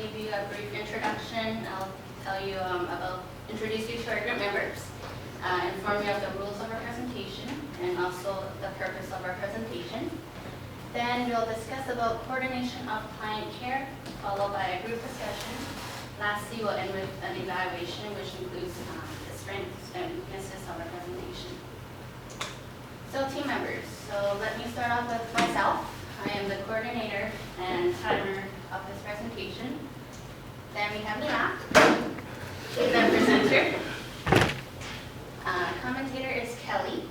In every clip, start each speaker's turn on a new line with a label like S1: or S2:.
S1: give you a brief introduction. I'll tell you introduce you to our group members, inform you of the rules of our presentation, and also the purpose of our presentation. Then we'll discuss about coordination of client care, followed by a group discussion. Lastly, we'll end with an evaluation, which includes the strengths and weaknesses of our presentation. So team members, so let me start off with myself. I am the coordinator and timer of this presentation. Then we have Lina, she's the presenter. Commentator is Kelly.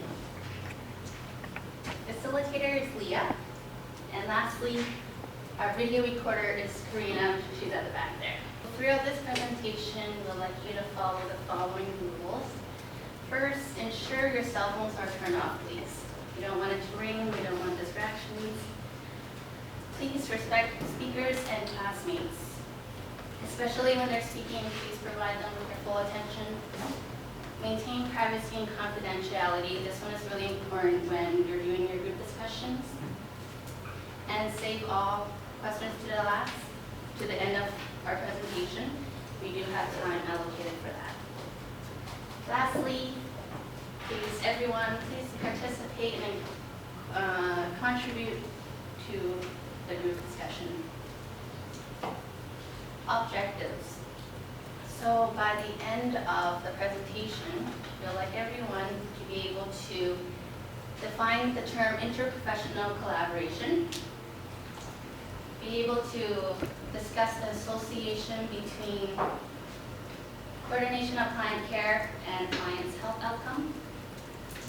S1: Facilitator is Leah. And lastly, our video recorder is Karina. She's at the back there. Throughout this presentation, we'd like you to follow the following rules. First, ensure your cell phones are turned off, please. We don't want it to ring. We don't want distractions. Please respect speakers and classmates. Especially when they're speaking, please provide them with your full attention. Maintain privacy and confidentiality. This one is really important when you're doing your group discussions. And save all questions to the end of our presentation. We do have time allocated for that. Lastly, please, everyone, please participate and contribute to the group discussion. Objectives. So by the end of the presentation, we'd like everyone to be able to define the term interprofessional collaboration, be able to discuss the association between coordination of client care and client's health outcome,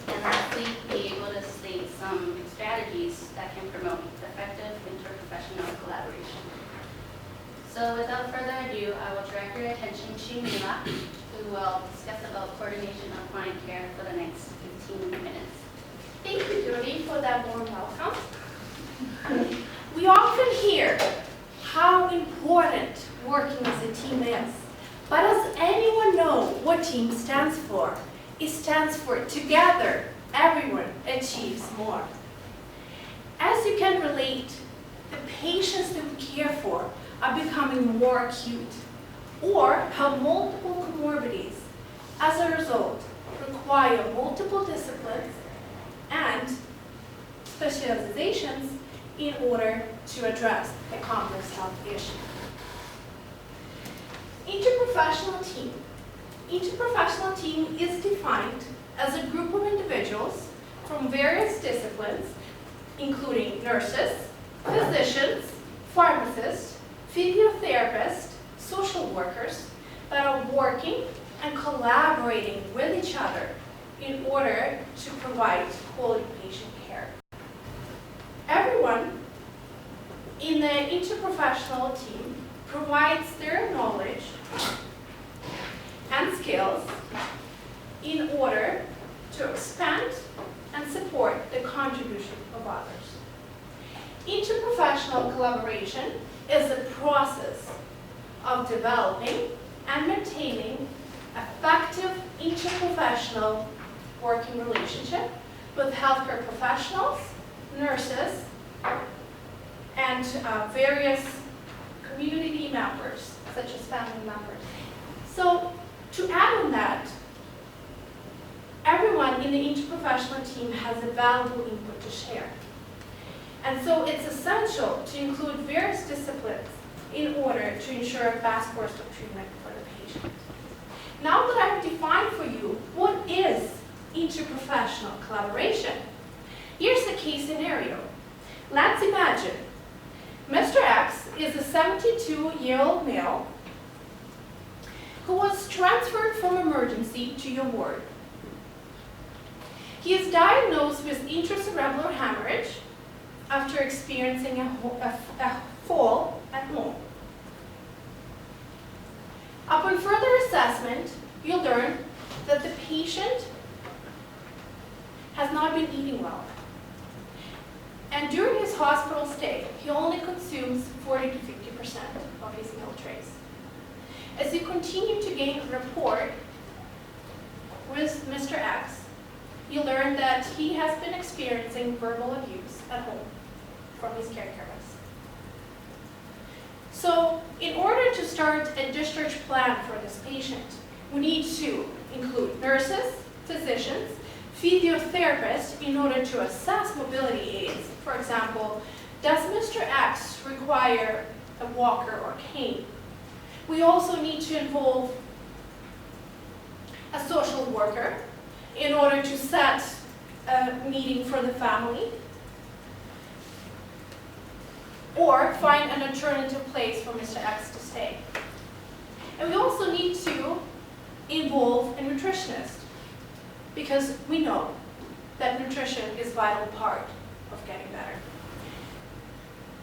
S1: and lastly, be able to state some strategies that can promote effective interprofessional collaboration. So without further ado, I will direct your attention to Mila, who will discuss about coordination of client care for the next 15 minutes.
S2: Thank you, Jody, for that warm welcome. We often hear how important working as a team is, but does anyone know what team stands for? It stands for together, everyone achieves more. As you can relate, the patients that we care for are becoming more acute or have multiple comorbidities. As a result, require multiple disciplines and specializations in order to address a complex health issue. Interprofessional team. Interprofessional team is defined as a group of individuals from various disciplines, including nurses, physicians, pharmacists, physiotherapists, social workers, that are working and collaborating with each other in order to provide quality patient care. Everyone in the interprofessional team provides their knowledge and skills in order to expand and support the contribution of others. Interprofessional collaboration is the process of developing and maintaining effective interprofessional working relationship with healthcare professionals, nurses, and various community members, such as family members. So to add on that, everyone in the interprofessional team has a valuable input to share. And so it's essential to include various disciplines in order to ensure a fast course of treatment for the patient. Now that I've defined for you what is interprofessional collaboration, here's the case scenario. Let's imagine Mr. X is a 72-year-old male who was transferred from emergency to your ward. He is diagnosed with intracerebral hemorrhage after experiencing a fall at home. Upon further assessment, you'll learn that the patient has not been eating well. And during his hospital stay, he only consumes 40 to 50% of his meal trays. As you continue to gain rapport with Mr. X, you learn that he has been experiencing verbal abuse at home from his caregivers. So in order to start a discharge plan for this patient, we need to include nurses, physicians, physiotherapists in order to assess mobility aids. For example, does Mr. X require a walker or cane? We also need to involve a social worker in order to set a meeting for the family, or find an alternative place for Mr. X to stay. And we also need to involve a nutritionist, because we know that nutrition is a vital part of getting better.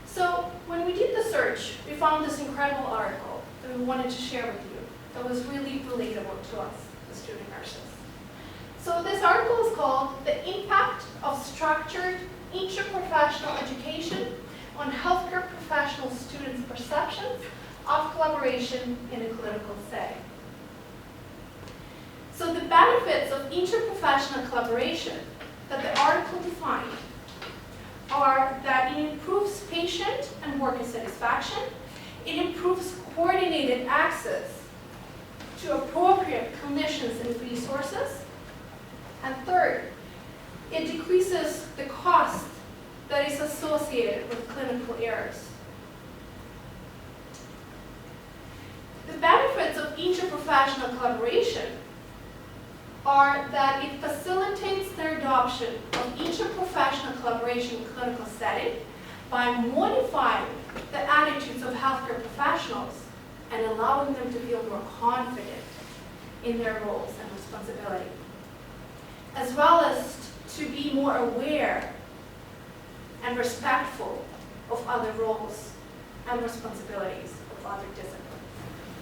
S2: So when we did the search, we found this incredible article that we wanted to share with you that was really relatable to us, the student nurses. So this article is called "The Impact of Structured Interprofessional Education on Healthcare Professional Students' Perceptions of Collaboration in a Clinical Setting." So the benefits of interprofessional collaboration that the article defined are that it improves patient and worker satisfaction, it improves coordinated access to appropriate clinicians and resources, and third, it decreases the cost that is associated with clinical errors. The benefits of interprofessional collaboration are that it facilitates the adoption of interprofessional collaboration in clinical setting by modifying the attitudes of healthcare professionals and allowing them to feel more confident in their roles and responsibility, as well as to be more aware and respectful of other roles and responsibilities of other disciplines.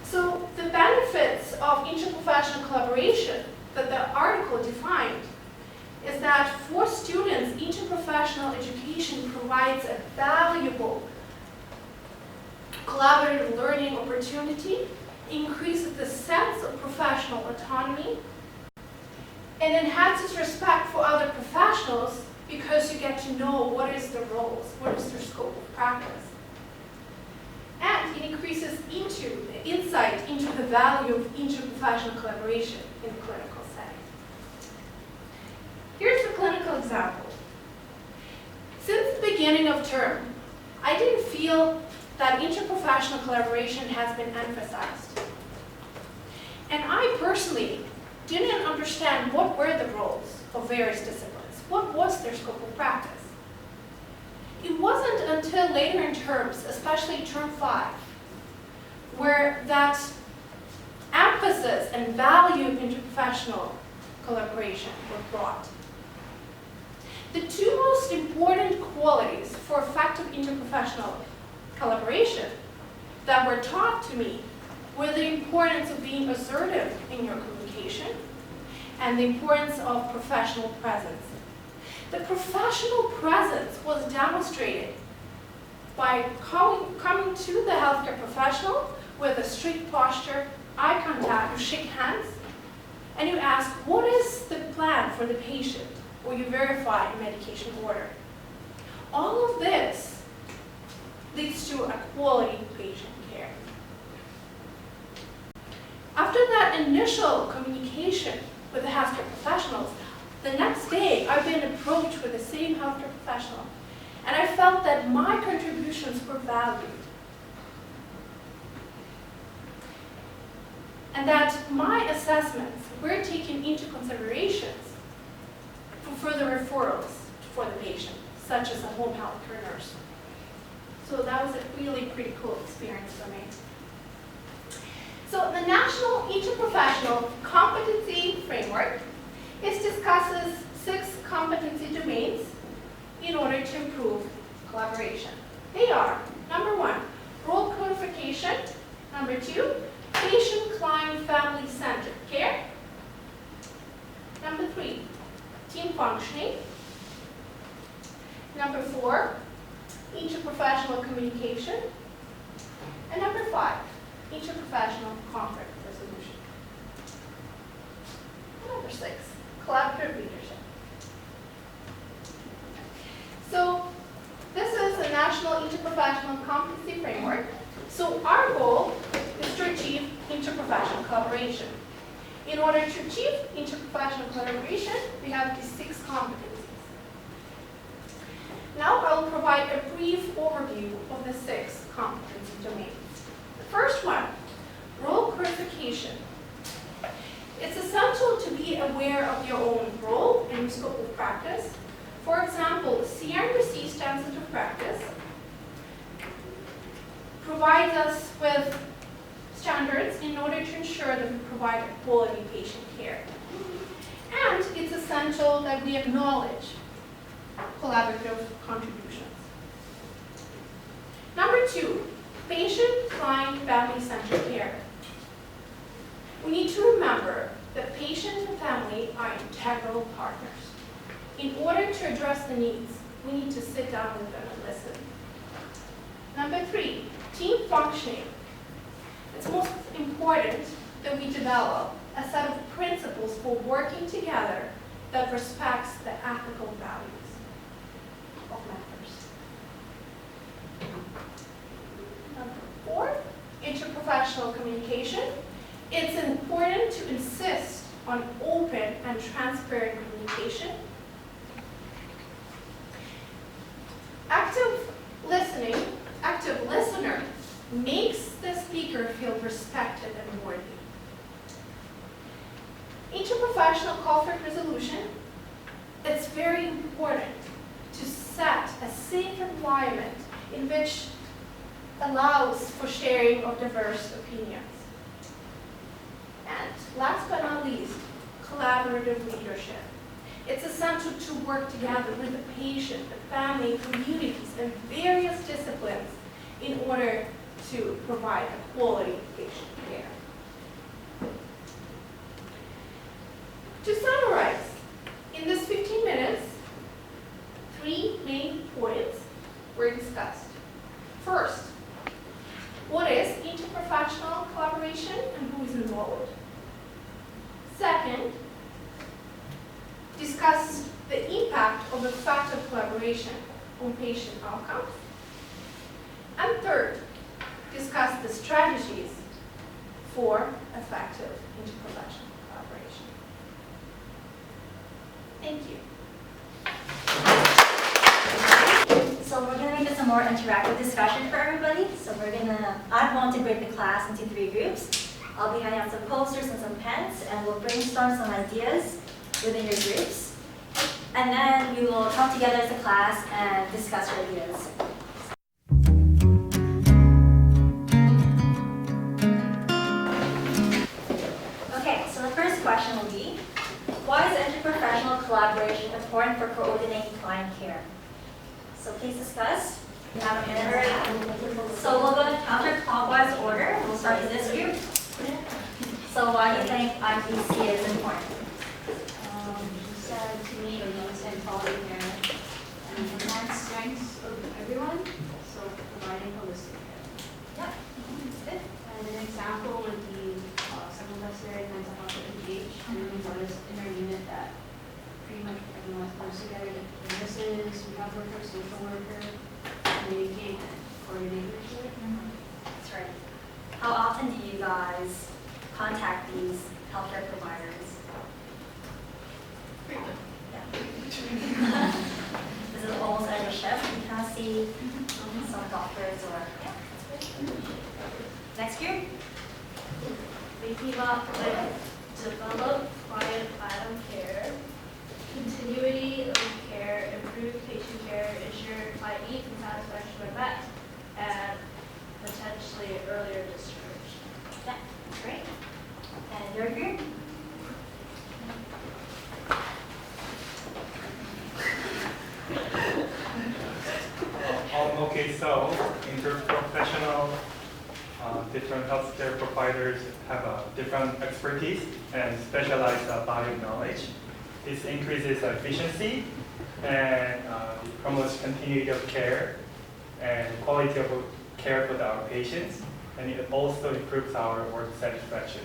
S2: So the benefits of interprofessional collaboration that the article defined is that for students, interprofessional education provides a valuable collaborative learning opportunity, increases the sense of professional autonomy, and enhances respect for other professionals because you get to know what is their roles, what is their scope of practice. And it increases insight into the value of interprofessional collaboration in the clinical setting. Here's a clinical example. Since the beginning of term, I didn't feel that interprofessional collaboration has been emphasized. And I personally didn't understand what were the roles of various disciplines. What was their scope of practice? It wasn't until later in terms, especially term 5, where that emphasis and value of interprofessional collaboration were brought. The two most important qualities for effective interprofessional collaboration that were taught to me were the importance of being assertive in your communication and the importance of professional presence. The professional presence was demonstrated by coming to the healthcare professional with a straight posture, eye contact, you shake hands, and you ask, what is the plan for the patient? Or you verify medication order. All of this leads to a quality patient care. After that initial communication with the healthcare professionals, the next day I've been approached with the same healthcare professional, and I felt that my contributions were valued. And that my assessments were taken into considerations for further referrals for the patient, such as a home health care nurse. So that was a really pretty cool experience for me. So the National Interprofessional Competency Framework discusses 6 competency domains in order to improve collaboration. They are, number 1, role codification. Number 2, patient, client, family-centered care. Number 3, team functioning. Number 4, interprofessional communication. And number 5, interprofessional conflict resolution. Number 6, collaborative leadership. So this is a National Interprofessional Competency Framework. So our goal is to achieve interprofessional collaboration. In order to achieve interprofessional collaboration, we have these 6 competencies. Now I will provide a brief overview of the 6 competency domains. The first one, role clarification. It's essential to be aware of your own role and scope of practice. For example, CRMC standards of practice provides us with standards in order to ensure that we provide quality patient care. And it's essential that we acknowledge collaborative contributions. Number 2, patient, client, family-centered care. We need to remember that patient and family are integral partners. In order to address the needs, we need to sit down with them and listen. Number 3, team functioning. It's most important that we develop a set of principles for working together that respects the ethical values of members. Number 4, interprofessional communication. It's important to insist on open and transparent communication. Active listener makes the speaker feel respected and worthy. Interprofessional conflict resolution, it's very important to set a safe environment in which allows for sharing of diverse opinions. And last but not least, collaborative leadership. It's essential to work together with the patient, the family, communities, and various disciplines in order to provide a quality patient care. To summarize, in this 15 minutes, 3 main points were discussed. First, what is interprofessional collaboration and who is involved? Second, discuss the impact of effective collaboration on patient outcomes. And third, discuss the strategies for effective interprofessional collaboration. Thank you.
S3: So we're going to make this a more interactive discussion for everybody. So I'm going to break the class into 3 groups. I'll be handing out some posters and some pens, and we'll brainstorm some ideas within your groups. And then we will come together as a class and discuss your ideas. Okay, so the first question will be, why is interprofessional collaboration important for coordinating client care? So please discuss. You have a minute and a half. So we'll go in counterclockwise order. We'll start with this group. So why do you think IPC is important?
S1: So to me, it means quality care and enhance strengths of everyone, so providing holistic care.
S3: Yeah. Good.
S1: And an example would be someone that's very mental health engaged, and we notice in our unit that pretty much everyone comes together, the nurses, rehab workers, social worker, communicate and coordinate with each other.
S3: That's right. How often do you guys contact these healthcare providers? Yeah. This is almost every shift. You kind of see some doctors or, yeah, that's great. Next group.
S4: We team up with develop client plan care, continuity of care, improve patient care, ensure client needs and satisfaction are met, and potentially earlier discharge.
S3: Yeah, that's great. And your group?
S5: Okay, so interprofessional, different healthcare providers have a different expertise and specialized body of knowledge. This increases efficiency and promotes continuity of care and quality of care for our patients, and it also improves our work satisfaction.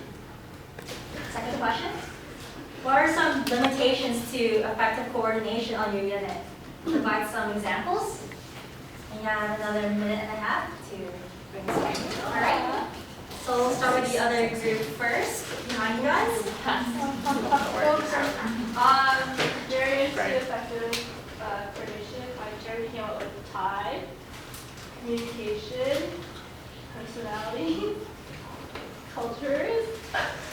S3: Second question. What are some limitations to effective coordination on your unit? Provide some examples. And you have another minute and a half to All right. So we'll start with the other group first. Behind you guys.
S4: Very effective coordination. Jeremy came up with time, communication, personality, cultures,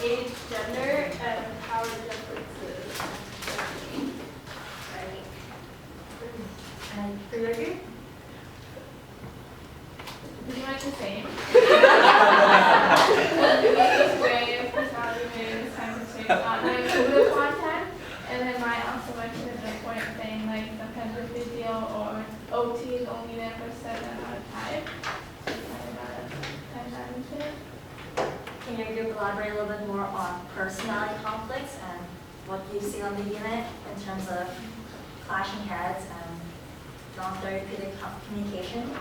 S4: age, gender, and power differences.
S3: Right. And for your group?
S4: Pretty much the same. Wave, personality, moves, time constraints, like the content, and then my also mentioned an important thing, like sometimes with video or OT is only there for a certain amount of time. So kind of time management.
S3: Can your group elaborate a little bit more on personality conflicts and what you see on the unit in terms of clashing heads and non-therapeutic communication?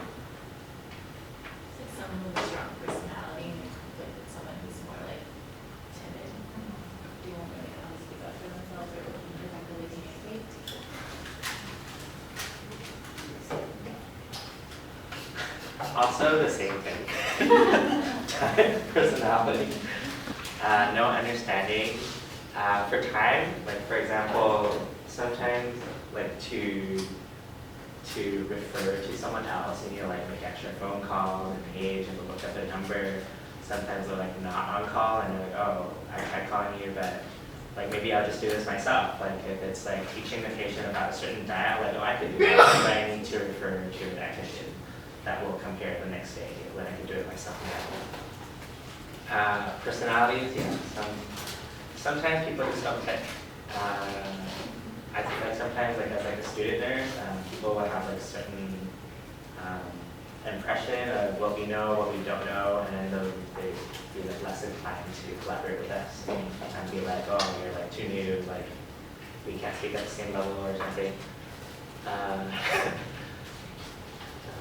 S6: Someone with a strong personality and conflict with someone who's more like timid. They won't really know how to speak up for themselves or effectively communicate.
S7: Also the same thing. Personality, no understanding. For time, like for example, sometimes like to refer to someone else and you like make extra phone calls and page and look up their number. Sometimes they're like not on call and they're like, oh, I tried calling you, but like maybe I'll just do this myself. Like if it's like teaching the patient about a certain diet, like oh I could do that, but I need to refer to an technician that will compare the next day when I can do it myself. Personalities, yeah. Sometimes people just don't click. I think like sometimes like as like a student nurse, people will have like certain impression of what we know, what we don't know, and then they be like less inclined to collaborate with us and be like, oh, you're like too new, like we can't speak at the same level or something.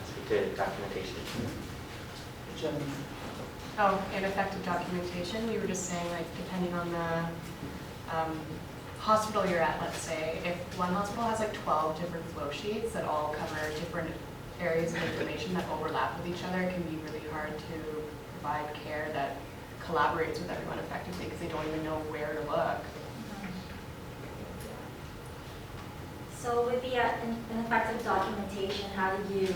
S7: Speak to documentation.
S8: Oh, ineffective documentation. You were just saying, like, depending on the hospital you're at, let's say, if one hospital has like 12 different flow sheets that all cover different areas of information that overlap with each other, it can be really hard to provide care that collaborates with everyone effectively because they don't even know where to look.
S3: So with the ineffective documentation, how do you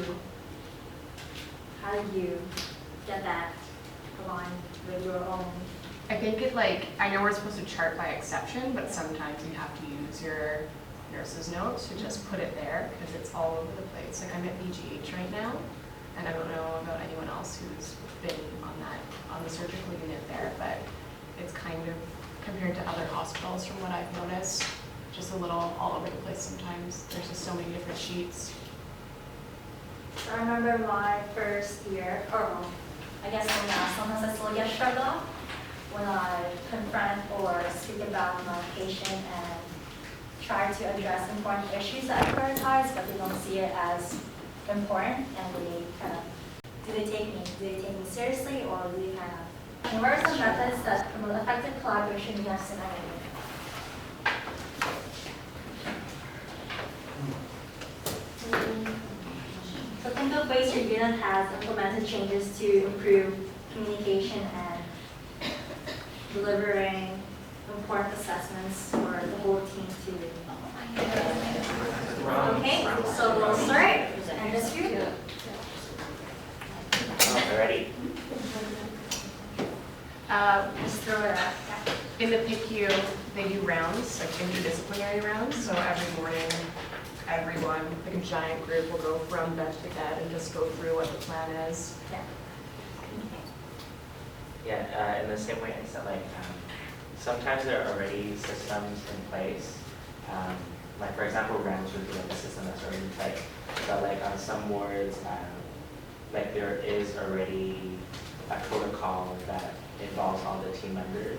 S3: get that aligned with your own?
S8: I think it I know we're supposed to chart by exception, but sometimes you have to use your nurse's notes to just put it there because it's all over the place. Like I'm at BGH right now, and I don't know about anyone else who's been on the surgical unit there, but it's kind of, compared to other hospitals from what I've noticed, just a little all over the place sometimes. There's just so many different sheets.
S3: I remember my first year, or I guess sometimes I still get shrugged off when I confront or speak about my patient and try to address important issues that I prioritize, but they don't see it as important, and they kind of, do they take me seriously, or do they kind of, and what are some methods that promote effective collaboration you have seen? So think of ways your unit has implemented changes to improve communication and delivering important assessments for the whole team to do. Okay, so we'll start. And this group?
S7: Ready?
S3: Just throw it out.
S8: In the PICU, they do rounds, like interdisciplinary rounds. So every morning, everyone, like a giant group, will go from bed to bed and just go through what the plan is.
S7: Yeah, in the same way, I said sometimes there are already systems in place. Like for example, RAMS would be like a system that's already in place. But like on some wards, like there is already a protocol that involves all the team members.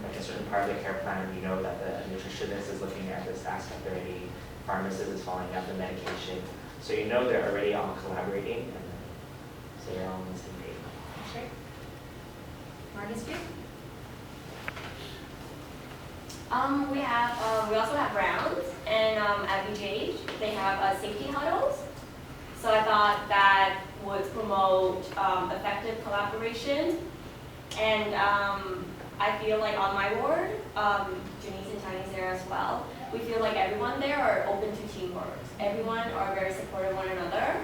S7: Like a certain part of the care plan, you know that the nutritionist is looking at this aspect already, pharmacist is following up the medication. So you know they're already all collaborating, and so you're all on the same page.
S3: Sure. Marcus group?
S9: We also have rounds, and at BJH they have safety huddles. So I thought that would promote effective collaboration. And I feel like on my board, Janice and Tiny's there as well, we feel like everyone there are open to teamwork. Everyone are very supportive of one another.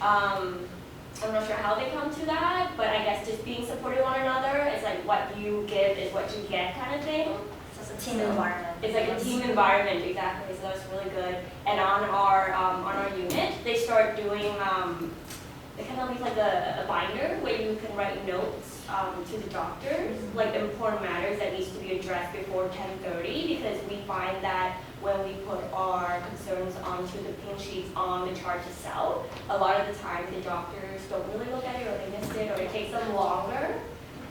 S9: I'm not sure how they come to that, but I guess just being supportive of one another is like what you give is what you get kind of thing.
S3: So it's a team environment.
S9: It's like a team environment, exactly. So that's really good. And on our unit, they start doing they kind of leave like a binder where you can write notes to the doctors, like important matters that needs to be addressed before 10:30, because we find that when we put our concerns onto the pin sheets on the chart itself, a lot of the time the doctors don't really look at it, or they miss it, or it takes them longer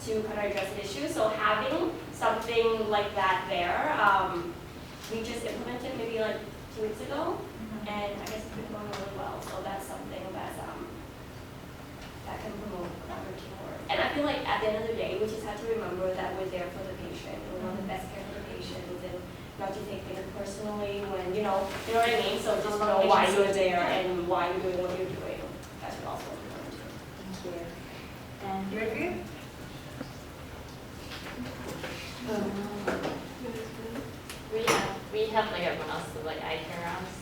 S9: to kind of address the issue. So having something like that there, we just implemented maybe like 2 weeks ago, and I guess it's been going really well. So that's something that can promote collaborative teamwork. And I feel like at the end of the day, we just have to remember that we're there for the patient. We want the best care for the patient, and not to take things personally when, you know what I mean? So just know why you're there and why you're doing what you're doing. That's also important too.
S3: Thank you. And your group?
S6: We have like everyone else, like eye care rounds,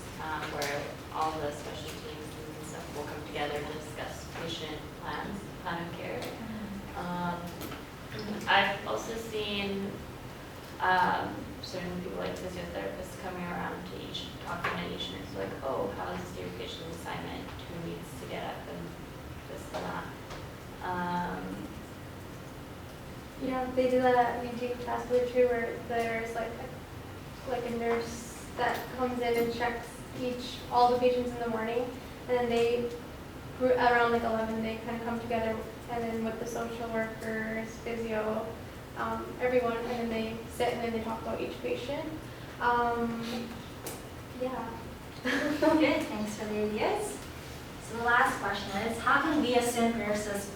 S6: where all the special teams and stuff will come together to discuss patient plans, plan of care. I've also seen certain people like physiotherapists coming around to talking to each nurse, like, oh, how is your patient's assignment? Who needs to get up and this and that.
S10: Yeah, they do that at UT Vascular too, where there's like a nurse that comes in and checks all the patients in the morning, and then they around like 11 they kind of come together, and then with the social workers, physio, everyone, and then they sit and then they talk about each patient. Yeah.
S3: Good, thanks for the ideas. So the last question is, how can we as student nurses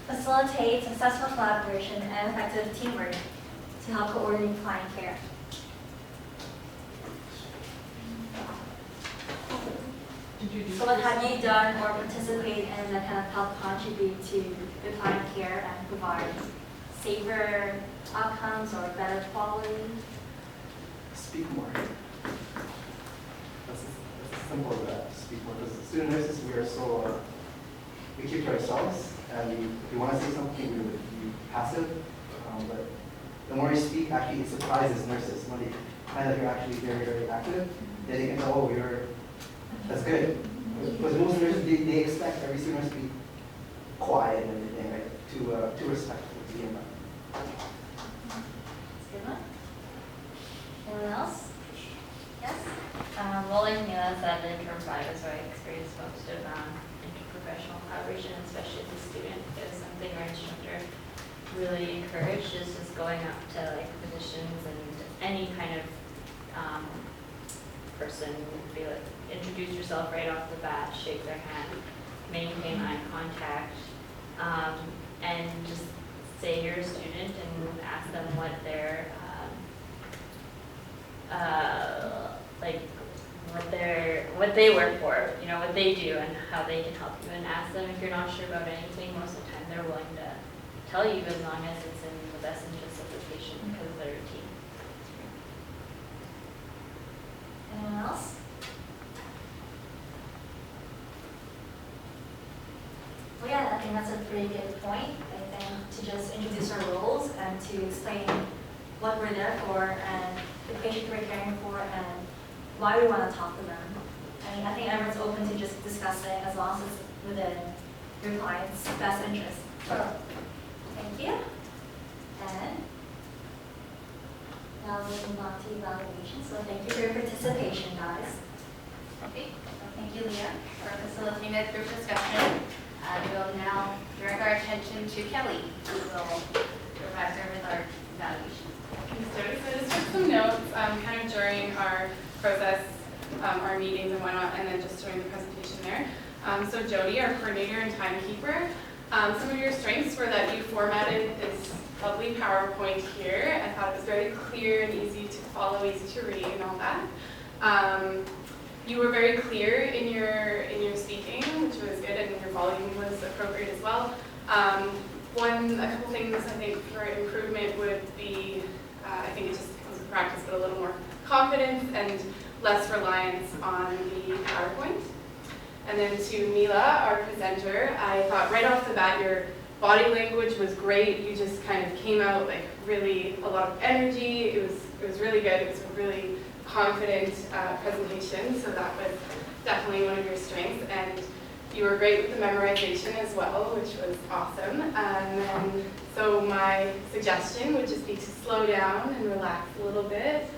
S3: facilitate successful collaboration and effective teamwork to help coordinate client care? So what have you done or participate in that kind of help contribute to the client care and provide safer outcomes or better quality?
S11: Speak more. That's as simple as that. Speak more. Because student nurses, we are so, we keep to ourselves, and if we want to say something, we would be passive. But the more you speak, actually, it surprises nurses. When they find that you're actually very, very active, then they can go, oh, that's good. Because most nurses, they expect every student nurse to be quiet and everything, right? To respectful to the environment.
S3: That's a good one. Anyone else? Yes?
S6: Well, like Mila said, in term 5 is where I experienced most of interprofessional collaboration, especially as a student. It was something our instructor really encouraged, is just going up to like physicians and any kind of person, be like, introduce yourself right off the bat, shake their hand, maintain eye contact, and just say you're a student and ask them what their what they work for, you know, what they do and how they can help you, and ask them if you're not sure about anything. Most of the time they're willing to tell you, as long as it's in the best interest of the patient because they're a team.
S3: Anyone else? Well, yeah, I think that's a pretty good point. I think to just introduce our roles and to explain what we're there for and the patient we're caring for and why we want to talk to them. I mean, I think everyone's open to just discussing as long as it's within your client's best interest. So, thank you. And now we'll move on to evaluation. So thank you for your participation, guys.
S1: Okay, well, thank you, Leah, for facilitating that group discussion. We will now direct our attention to Kelly, who will provide her with our evaluation.
S12: So I just took some notes kind of during our process, our meetings and whatnot, and then just during the presentation there. So Jody, our coordinator and timekeeper, some of your strengths were that you formatted this lovely PowerPoint here. I thought it was very clear and easy to follow, easy to read and all that. You were very clear in your speaking, which was good, and your volume was appropriate as well. A couple things I think for improvement would be, I think it just comes with practice, but a little more confidence and less reliance on the PowerPoint. And then to Mila, our presenter, I thought right off the bat your body language was great. You just kind of came out like really a lot of energy. It was really good. It was a really confident presentation, so that was definitely one of your strengths. And you were great with the memorization as well, which was awesome. And then, so my suggestion would just be to slow down and relax a little bit.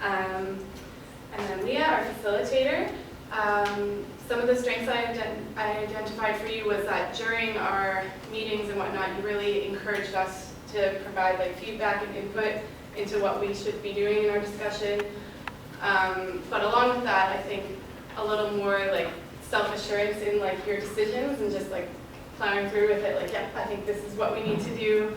S12: And then Leah, our facilitator, some of the strengths I identified for you was that during our meetings and whatnot, you really encouraged us to provide like feedback and input into what we should be doing in our discussion. But along with that, I think a little more like self-assurance in like your decisions and just like plowing through with it, like, yeah, I think this is what we need to do.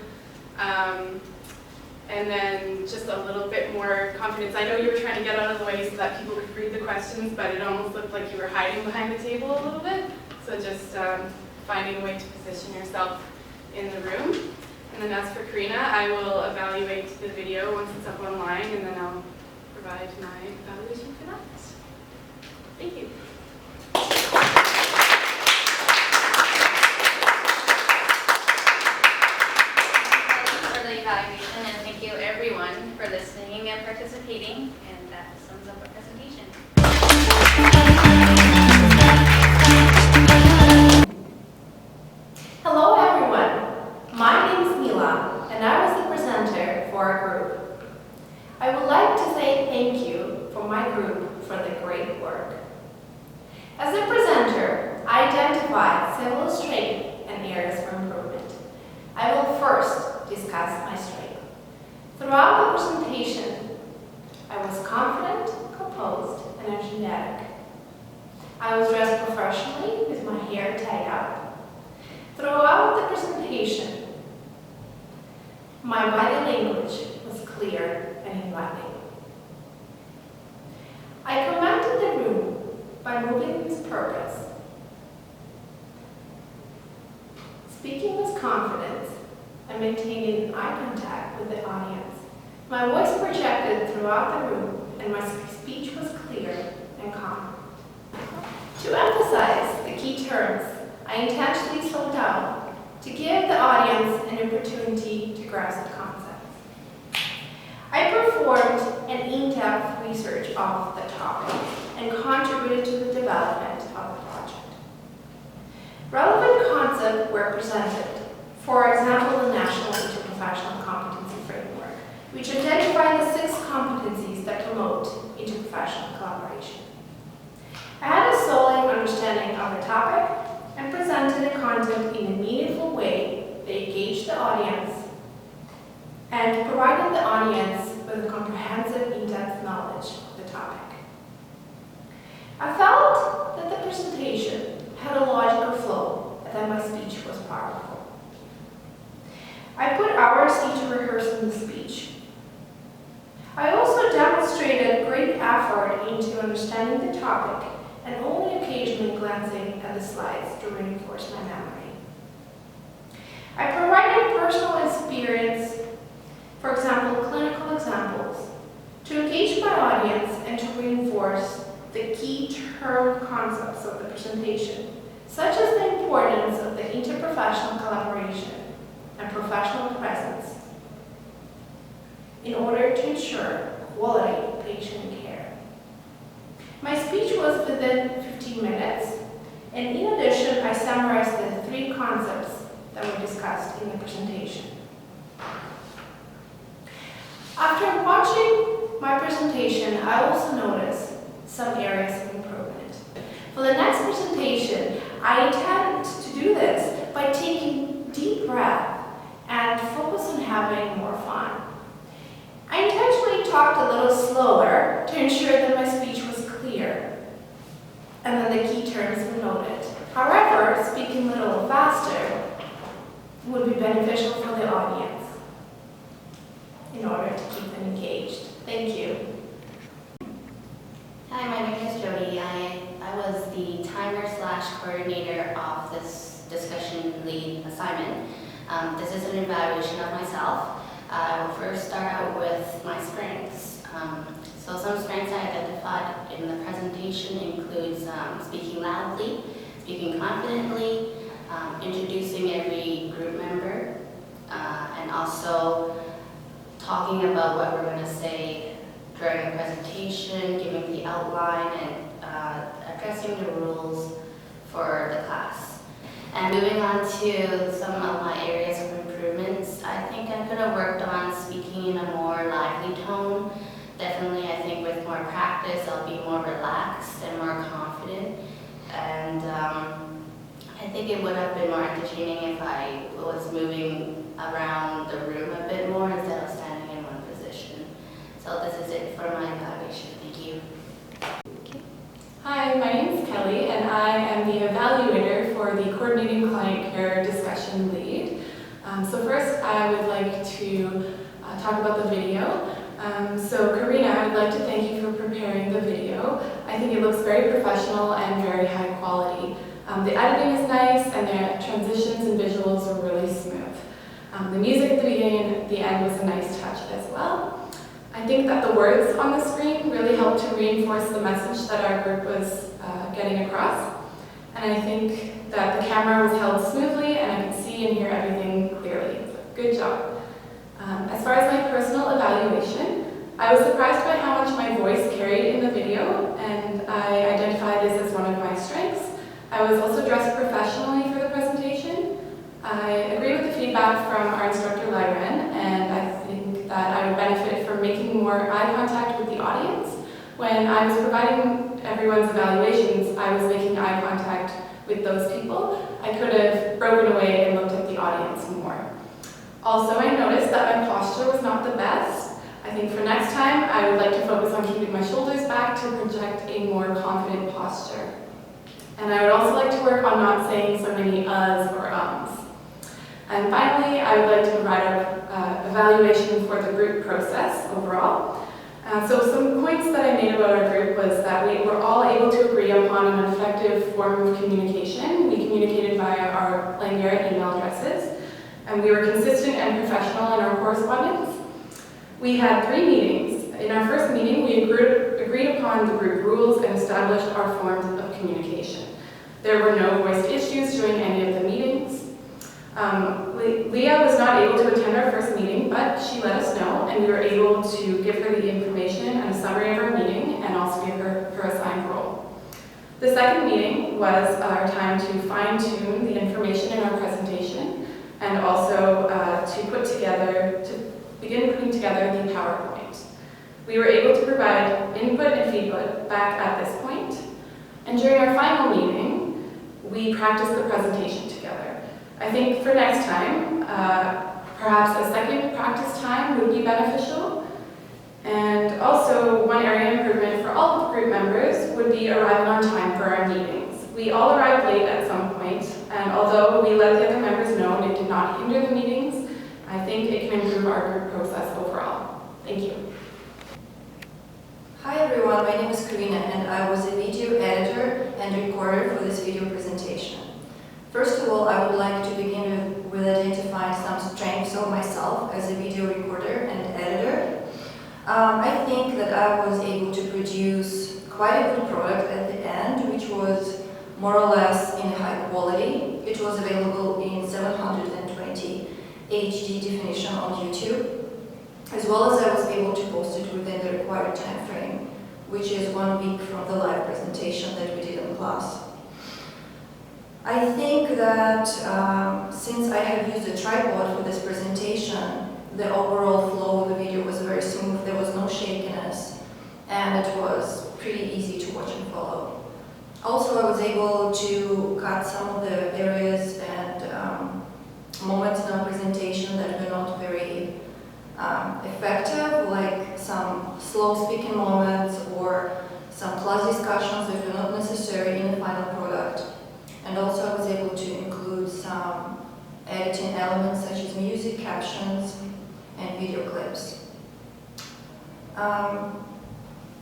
S12: And then just a little bit more confidence. I know you were trying to get out of the way so that people could read the questions, but it almost looked like you were hiding behind the table a little bit. So just finding a way to position yourself in the room. And then as for Karina, I will evaluate the video once it's up online, and then I'll provide my evaluation for that. Thank you.
S1: Evaluation, and thank you everyone for listening and participating, and that sums up our presentation.
S2: Hello everyone, my name is Mila and I was the presenter for our group. I would like to say thank you for my group for the great work. As a presenter, I identified several strengths and areas for improvement. I will first discuss my strength. Throughout the presentation, I was confident, composed, and energetic. I was dressed professionally with my hair tied up. Throughout the presentation, my body language was clear and inviting. I commanded the room by moving with purpose, speaking with confidence, and maintaining eye contact with the audience. My voice projected throughout the room, and my speech was clear and calm. To emphasize the key terms, I intentionally slowed down to give the audience an opportunity to grasp the concepts. I performed an in-depth research of the topic and contributed to the development of the project. Relevant concepts were presented. For example, the National Interprofessional Competency Framework, which identified the 6 competencies that promote interprofessional collaboration. I had a solid understanding of the topic and presented the content in a meaningful way that engaged the audience and provided the audience with a comprehensive, in-depth knowledge of the topic. I felt that the presentation had a logical flow and that my speech was powerful. I put hours into rehearsing the speech. I also demonstrated great effort into understanding the topic and only occasionally glancing at the slides to reinforce my memory. I provided personal experience, for example, clinical examples, to engage my audience and to reinforce the key term concepts of the presentation, such as the importance of the interprofessional collaboration and professional presence in order to ensure quality patient care. My speech was within 15 minutes, and in addition, I summarized the 3 concepts that were discussed in the presentation. After watching my presentation, I also noticed some areas of improvement. For the next presentation, I intend to do this by taking deep breath and focus on having more fun. I intentionally talked a little slower to ensure that my speech was clear and that the key terms were noted. However, speaking a little faster would be beneficial for the audience in order to keep them engaged. Thank you.
S1: Hi, my name is Jody. I assignment. This is an evaluation of myself. I will first start out with my strengths. So some strengths I identified in the presentation includes speaking loudly, speaking confidently, introducing every group member, and also talking about what we're going to say during a presentation, giving the outline, and addressing the rules for the class. And moving on to some of my areas of improvements, I think I could have worked on speaking in a more lively tone. Definitely, I think with more practice, I'll be more relaxed and more confident. And I think it would have been more entertaining if I was moving around the room a bit more instead of standing in one position. So this is it for my evaluation. Thank you.
S12: Hi, my name is Kelly, and I am the evaluator for the Coordinating Client Care Discussion Lead. So first, I would like to talk about the video. So Karina, I would like to thank you for preparing the video. I think it looks very professional and very high quality. The editing is nice, and the transitions and visuals are really smooth. The music at the beginning and the end was a nice touch as well. I think that the words on the screen really helped to reinforce the message that our group was getting across. And I think that the camera was held smoothly and I could see and hear everything clearly. So good job. As far as my personal evaluation, I was surprised by how much my voice carried in the video, and I identified this as one of my strengths. I was also dressed professionally for the presentation. I agree with the feedback from our instructor, Lyran, and I think that I would benefit from making more eye contact with the audience. When I was providing everyone's evaluations, I was making eye contact with those people. I could have broken away and looked at the audience more. Also, I noticed that my posture was not the best. I think for next time, I would like to focus on keeping my shoulders back to project a more confident posture. And I would also like to work on not saying so many uhs or ums. And finally, I would like to provide an evaluation for the group process overall. So some points that I made about our group was that we were all able to agree upon an effective form of communication. We communicated via our Langara email addresses, and we were consistent and professional in our correspondence. We had 3 meetings. In our first meeting, we agreed upon the group rules and established our forms of communication. There were no voiced issues during any of the meetings. Leah was not able to attend our first meeting, but she let us know, and we were able to give her the information and a summary of our meeting, and also give her her assigned role. The second meeting was our time to fine-tune the information in our presentation, and also to begin putting together the PowerPoint. We were able to provide input and feedback at this point, and during our final meeting, we practiced the presentation together. I think for next time, perhaps a second practice time would be beneficial. And also, one area of improvement for all of the group members would be arriving on time for our meetings. We all arrived late at some point, and although we let the other members know and it did not hinder the meetings, I think it can improve our group process overall. Thank you.
S13: Hi everyone, my name is Karina, and I was a video editor and recorder for this video presentation. First of all, I would like to begin with identifying some strengths of myself as a video recorder and editor. I think that I was able to produce quite a good product at the end, which was more or less in high quality. It was available in 720 HD definition on YouTube, as well as I was able to post it within the required time frame, which is 1 week from the live presentation that we did in class. I think that since I have used a tripod for this presentation, the overall flow of the video was very smooth. There was no shakiness, and it was pretty easy to watch and follow. Also, I was able to cut some of the areas and moments in our presentation that were not very effective, like some slow speaking moments or some class discussions that were not necessary in the final product. And also I was able to include some editing elements such as music, captions, and video clips.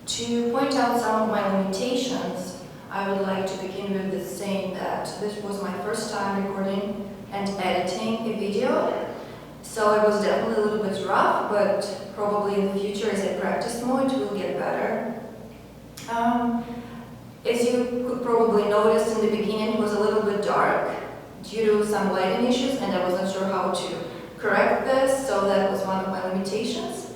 S13: To point out some of my limitations, I would like to begin with saying that this was my first time recording and editing a video. So it was definitely a little bit rough, but probably in the future as I practice more, it will get better. As you could probably notice in the beginning, it was a little bit dark due to some lighting issues, and I wasn't sure how to correct this, so that was one of my limitations.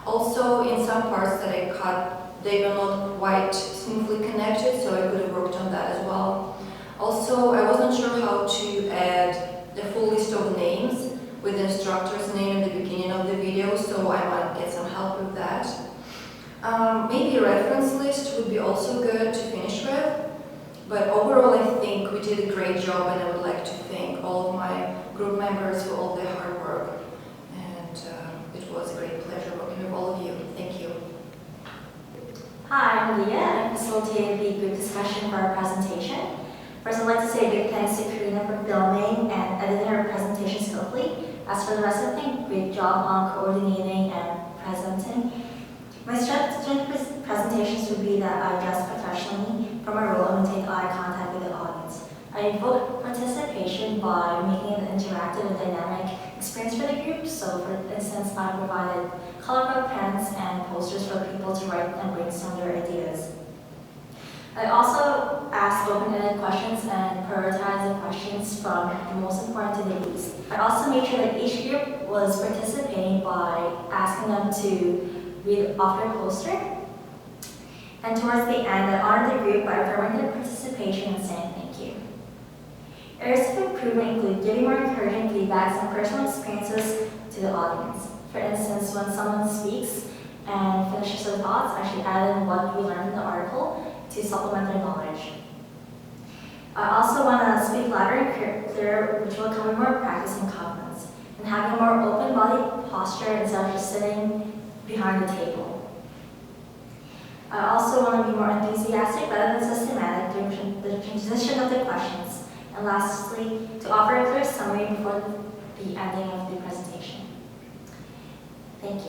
S13: Also, in some parts that I cut, they were not quite smoothly connected, so I could have worked on that as well. Also, I wasn't sure how to add the full list of names with the instructor's name in the beginning of the video, so I might get some help with that. Maybe a reference list would be also good to finish with, but overall I think we did a great job, and I would like to thank all of my group members for all their hard work, and it was a great pleasure working with all of you. Thank you.
S3: Hi, I'm Leah, and I facilitated the group discussion for our presentation. First, I'd like to say a big thanks to Karina for filming and editing our presentation skillfully. As for the rest of the thing, great job on coordinating and presenting. My strategic presentations would be that I dress professionally for my role and take eye contact with the audience. I invoke participation by making it an interactive and dynamic experience for the group. So, for instance, I provided colorful pens and posters for people to write and brainstorm their ideas. I also asked open-ended questions and prioritized the questions from the most important to the least. I also made sure that each group was participating by asking them to read off their poster. And towards the end, I honored the group by affirming their participation and saying thank you. Areas of improvement include giving more encouraging feedbacks and personal experiences to the audience. For instance, when someone speaks and finishes their thoughts, I should add in what we learned in the article to supplement their knowledge. I also want to speak louder and clearer, which will come with more practice and confidence, and having a more open body posture instead of just sitting behind the table. I also want to be more enthusiastic rather than systematic during the transition of the questions. And lastly, to offer a clear summary before the ending of the presentation. Thank you.